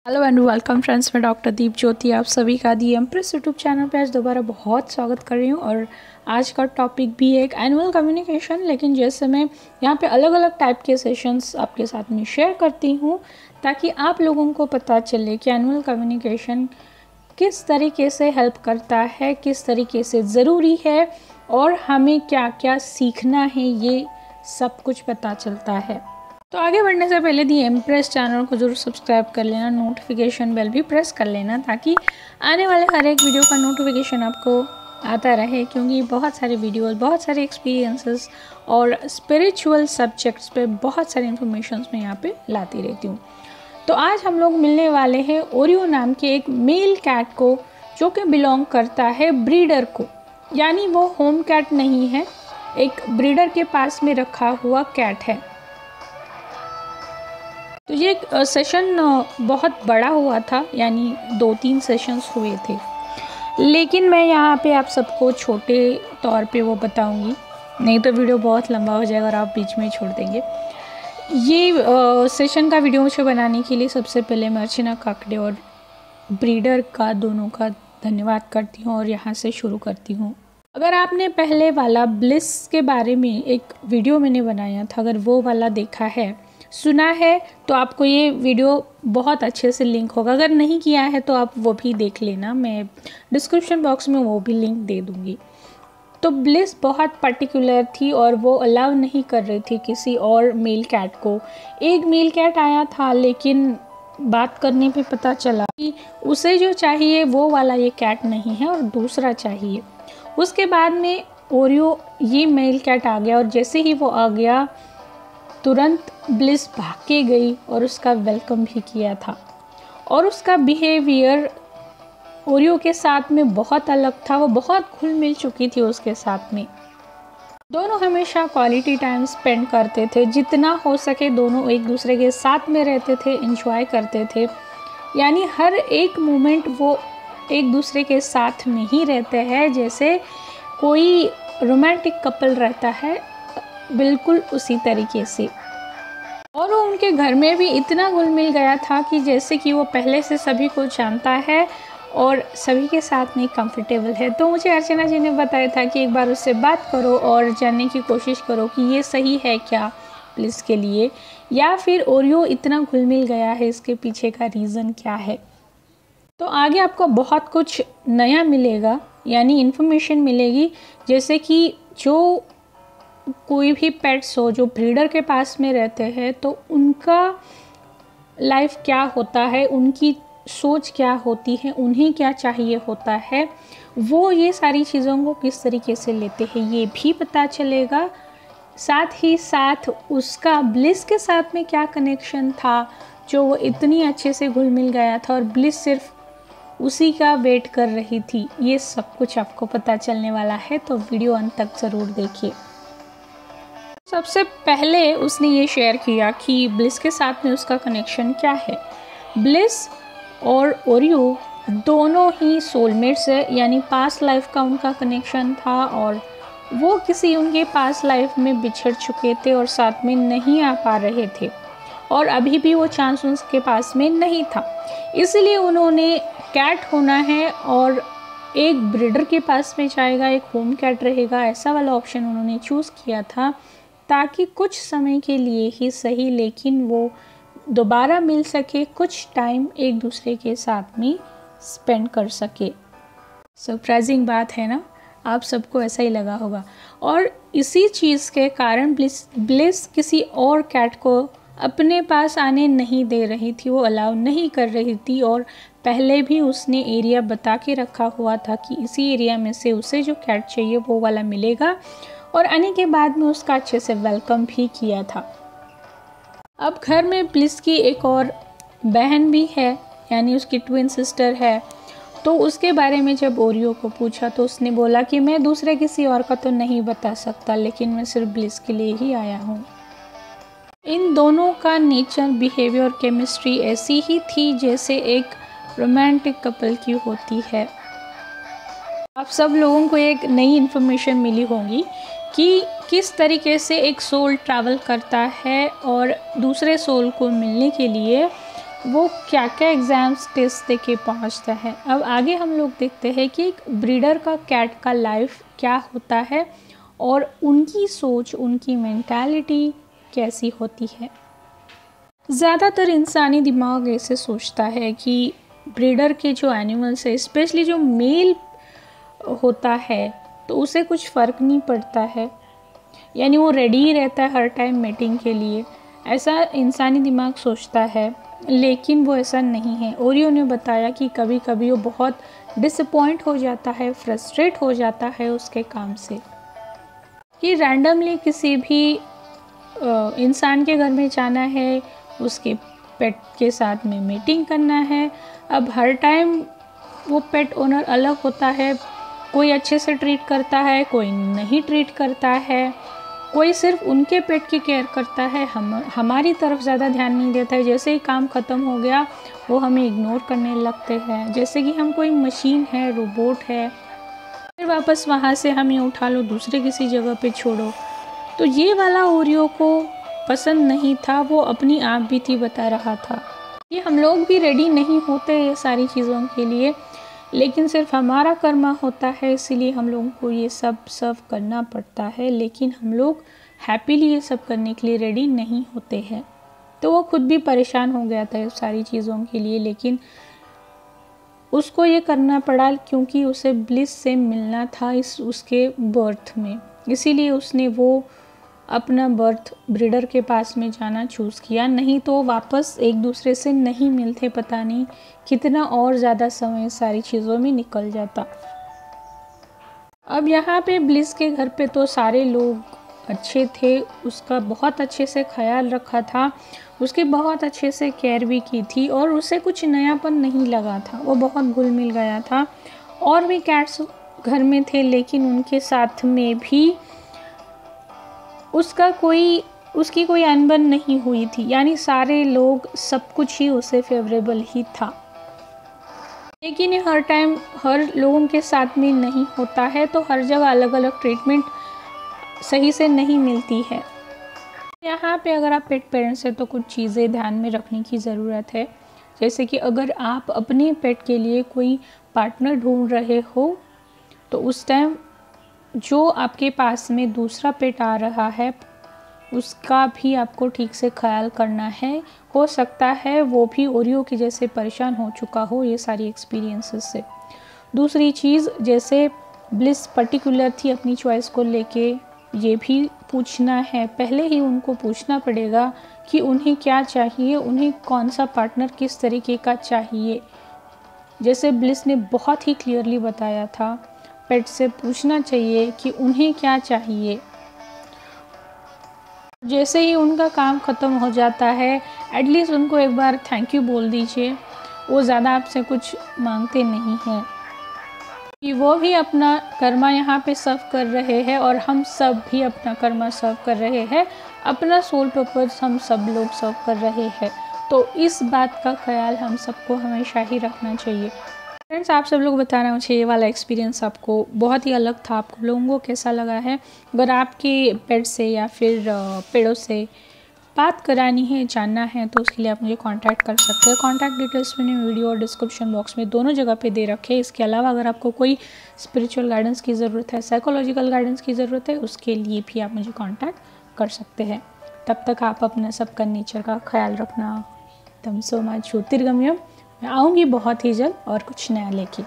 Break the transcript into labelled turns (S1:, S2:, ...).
S1: Hello and welcome friends, मैं doctor दीप ज्योति आप सभी का दी एम्प्रेस यूट्यूब चैनल पे आज दोबारा बहुत स्वागत कर रही हूँ। और आज का टॉपिक भी एक एनुअल कम्युनिकेशन, लेकिन जैसे मैं यहाँ पे अलग अलग टाइप के सेशंस आपके साथ में शेयर करती हूँ ताकि आप लोगों को पता चले कि एनुअल कम्युनिकेशन किस तरीके से हेल्प करता है, किस तरीके से ज़रूरी है और हमें क्या क्या सीखना है, ये सब कुछ पता चलता है। तो आगे बढ़ने से पहले दी एम्प्रेस चैनल को ज़रूर सब्सक्राइब कर लेना, नोटिफिकेशन बेल भी प्रेस कर लेना ताकि आने वाले हर एक वीडियो का नोटिफिकेशन आपको आता रहे, क्योंकि बहुत सारे वीडियोस, बहुत सारे एक्सपीरियंसेस और स्पिरिचुअल सब्जेक्ट्स पे बहुत सारे इन्फॉर्मेशंस मैं यहाँ पे लाती रहती हूँ। तो आज हम लोग मिलने वाले हैं ओरियो नाम के एक मेल कैट को, जो कि बिलोंग करता है ब्रीडर को, यानी वो होम कैट नहीं है, एक ब्रीडर के पास में रखा हुआ कैट है। तो ये सेशन बहुत बड़ा हुआ था, यानी 2-3 सेशंस हुए थे, लेकिन मैं यहाँ पे आप सबको छोटे तौर पे वो बताऊंगी, नहीं तो वीडियो बहुत लंबा हो जाएगा और आप बीच में छोड़ देंगे। ये सेशन का वीडियो मुझे बनाने के लिए सबसे पहले मैं अर्चना काकड़े और ब्रीडर का दोनों का धन्यवाद करती हूँ और यहाँ से शुरू करती हूँ। अगर आपने पहले वाला ब्लिस के बारे में एक वीडियो मैंने बनाया था, अगर वो वाला देखा है, सुना है, तो आपको ये वीडियो बहुत अच्छे से लिंक होगा। अगर नहीं किया है तो आप वो भी देख लेना, मैं डिस्क्रिप्शन बॉक्स में वो भी लिंक दे दूँगी। तो ब्लिस बहुत पर्टिकुलर थी और वो अलाउ नहीं कर रही थी किसी और मेल कैट को। एक मेल कैट आया था, लेकिन बात करने पे पता चला कि उसे जो चाहिए वो वाला ये कैट नहीं है और दूसरा चाहिए। उसके बाद में ओरियो ये मेल कैट आ गया और जैसे ही वो आ गया तुरंत ब्लिस भाग के गई और उसका वेलकम भी किया था। और उसका बिहेवियर ओरियो के साथ में बहुत अलग था, वो बहुत घुल मिल चुकी थी उसके साथ में। दोनों हमेशा क्वालिटी टाइम स्पेंड करते थे, जितना हो सके दोनों एक दूसरे के साथ में रहते थे, एंजॉय करते थे, यानी हर एक मोमेंट वो एक दूसरे के साथ में ही रहते हैं, जैसे कोई रोमांटिक कपल रहता है, बिल्कुल उसी तरीके से। और वो उनके घर में भी इतना घुल मिल गया था कि जैसे कि वो पहले से सभी को जानता है और सभी के साथ में कंफर्टेबल है। तो मुझे अर्चना जी ने बताया था कि एक बार उससे बात करो और जानने की कोशिश करो कि ये सही है क्या ब्लिस के लिए, या फिर ओरियो इतना घुल मिल गया है, इसके पीछे का रीज़न क्या है। तो आगे आपको बहुत कुछ नया मिलेगा, यानी इन्फॉर्मेशन मिलेगी, जैसे कि जो कोई भी पेट्स हो जो ब्रीडर के पास में रहते हैं तो उनका लाइफ क्या होता है, उनकी सोच क्या होती है, उन्हें क्या चाहिए होता है, वो ये सारी चीज़ों को किस तरीके से लेते हैं, ये भी पता चलेगा। साथ ही साथ उसका ब्लिस के साथ में क्या कनेक्शन था, जो वो इतनी अच्छे से घुल मिल गया था और ब्लिस सिर्फ उसी का वेट कर रही थी, ये सब कुछ आपको पता चलने वाला है। तो वीडियो अंत तक ज़रूर देखिए। सबसे पहले उसने ये शेयर किया कि ब्लिस के साथ में उसका कनेक्शन क्या है। ब्लिस और ओरियो दोनों ही सोलमेट्स है, यानी पास्ट लाइफ का उनका कनेक्शन था और वो किसी उनके पास्ट लाइफ में बिछड़ चुके थे और साथ में नहीं आ पा रहे थे और अभी भी वो चांस उनके पास में नहीं था, इसलिए उन्होंने कैट होना है और एक ब्रीडर के पास में जाएगा, एक होम कैट रहेगा, ऐसा वाला ऑप्शन उन्होंने चूज़ किया था ताकि कुछ समय के लिए ही सही, लेकिन वो दोबारा मिल सके, कुछ टाइम एक दूसरे के साथ में स्पेंड कर सके। सरप्राइजिंग बात है ना, आप सबको ऐसा ही लगा होगा। और इसी चीज़ के कारण ब्लिस किसी और कैट को अपने पास आने नहीं दे रही थी, वो अलाउ नहीं कर रही थी और पहले भी उसने एरिया बता के रखा हुआ था कि इसी एरिया में से उसे जो कैट चाहिए वो वाला मिलेगा, और आने के बाद में उसका अच्छे से वेलकम भी किया था। अब घर में ब्लिस की एक और बहन भी है, यानी उसकी ट्विन सिस्टर है। तो उसके बारे में जब ओरियो को पूछा तो उसने बोला कि मैं दूसरे किसी और का तो नहीं बता सकता, लेकिन मैं सिर्फ ब्लिस के लिए ही आया हूँ। इन दोनों का नेचर, बिहेवियर, केमिस्ट्री ऐसी ही थी जैसे एक रोमांटिक कपल की होती है। आप सब लोगों को एक नई इन्फॉर्मेशन मिली होगी कि किस तरीके से एक सोल ट्रैवल करता है और दूसरे सोल को मिलने के लिए वो क्या क्या एग्ज़ाम्स टेस्ट दे के पहुँचता है। अब आगे हम लोग देखते हैं कि एक ब्रीडर का कैट का लाइफ क्या होता है और उनकी सोच, उनकी मेंटालिटी कैसी होती है। ज़्यादातर इंसानी दिमाग ऐसे सोचता है कि ब्रीडर के जो एनिमल्स है, स्पेशली जो मेल होता है, तो उसे कुछ फ़र्क नहीं पड़ता है, यानी वो रेडी ही रहता है हर टाइम मीटिंग के लिए, ऐसा इंसानी दिमाग सोचता है। लेकिन वो ऐसा नहीं है। ओरियो ने बताया कि कभी कभी वो बहुत डिसअपॉइंट हो जाता है, फ्रस्ट्रेट हो जाता है उसके काम से, कि रैंडमली किसी भी इंसान के घर में जाना है, उसके पेट के साथ में मीटिंग करना है। अब हर टाइम वो पेट ओनर अलग होता है, कोई अच्छे से ट्रीट करता है, कोई नहीं ट्रीट करता है, कोई सिर्फ उनके पेट की केयर करता है, हमारी तरफ ज़्यादा ध्यान नहीं देता है। जैसे ही काम ख़त्म हो गया वो हमें इग्नोर करने लगते हैं, जैसे कि हम कोई मशीन है, रोबोट है, फिर वापस वहाँ से हमें उठा लो, दूसरे किसी जगह पे छोड़ो। तो ये वाला ओरियो को पसंद नहीं था, वो अपनी आप बीती बता रहा था। ये हम लोग भी रेडी नहीं होते ये सारी चीज़ों के लिए, लेकिन सिर्फ हमारा कर्मा होता है, इसीलिए हम लोगों को ये सब सर्व करना पड़ता है। लेकिन हम लोग हैप्पीली ये सब करने के लिए रेडी नहीं होते हैं। तो वो खुद भी परेशान हो गया था इस सारी चीज़ों के लिए, लेकिन उसको ये करना पड़ा क्योंकि उसे ब्लिस से मिलना था इस उसके बर्थ में। इसीलिए उसने वो अपना बर्थ ब्रीडर के पास में जाना चूज़ किया, नहीं तो वापस एक दूसरे से नहीं मिलते, पता नहीं कितना और ज़्यादा समय सारी चीज़ों में निकल जाता। अब यहाँ पे ब्लिस के घर पे तो सारे लोग अच्छे थे, उसका बहुत अच्छे से ख्याल रखा था, उसकी बहुत अच्छे से केयर भी की थी और उसे कुछ नयापन नहीं लगा था, वो बहुत घुल मिल गया था। और भी कैट्स घर में थे, लेकिन उनके साथ में भी उसकी कोई अनबन नहीं हुई थी, यानी सारे लोग, सब कुछ ही उसे फेवरेबल ही था। लेकिन ये हर टाइम हर लोगों के साथ में नहीं होता है, तो हर जगह अलग अलग ट्रीटमेंट सही से नहीं मिलती है। यहाँ पे अगर आप पेट पेरेंट्स हैं तो कुछ चीज़ें ध्यान में रखने की ज़रूरत है। जैसे कि अगर आप अपने पेट के लिए कोई पार्टनर ढूंढ रहे हो, तो उस टाइम जो आपके पास में दूसरा पेट आ रहा है उसका भी आपको ठीक से ख्याल करना है। हो सकता है वो भी ओरियो के जैसे परेशान हो चुका हो ये सारी एक्सपीरियंसेस से। दूसरी चीज़, जैसे ब्लिस पर्टिकुलर थी अपनी चॉइस को लेके, ये भी पूछना है, पहले ही उनको पूछना पड़ेगा कि उन्हें क्या चाहिए, उन्हें कौन सा पार्टनर किस तरीके का चाहिए। जैसे ब्लिस ने बहुत ही क्लियरली बताया था, पेट से पूछना चाहिए कि उन्हें क्या चाहिए। जैसे ही उनका काम ख़त्म हो जाता है, एटलीस्ट उनको एक बार थैंक यू बोल दीजिए, वो ज़्यादा आपसे कुछ मांगते नहीं हैं, कि वो भी अपना कर्मा यहाँ पे सर्व कर रहे हैं और हम सब भी अपना कर्मा सर्व कर रहे हैं, अपना सोल पर्पस हम सब लोग सर्व कर रहे हैं। तो इस बात का ख्याल हम सबको हमेशा ही रखना चाहिए। फ्रेंड्स, आप सब लोग बताना मुझे ये वाला एक्सपीरियंस आपको बहुत ही अलग था, आप लोगों को कैसा लगा है। अगर आपके पेट से या फिर पेड़ों से बात करानी है, जानना है, तो उसके लिए आप मुझे कांटेक्ट कर सकते हैं। कांटेक्ट डिटेल्स मैंने वीडियो और डिस्क्रिप्शन बॉक्स में दोनों जगह पे दे रखे हैं। इसके अलावा अगर आपको कोई स्पिरिचुअल गाइडेंस की ज़रूरत है, साइकोलॉजिकल गाइडेंस की ज़रूरत है, उसके लिए भी आप मुझे कांटेक्ट कर सकते हैं। तब तक आप अपना सबका नेचर का ख्याल रखना। एकदम सो मच ज्योतिर्गम्यम। मैं आऊँगी बहुत ही जल्द और कुछ नया लेके।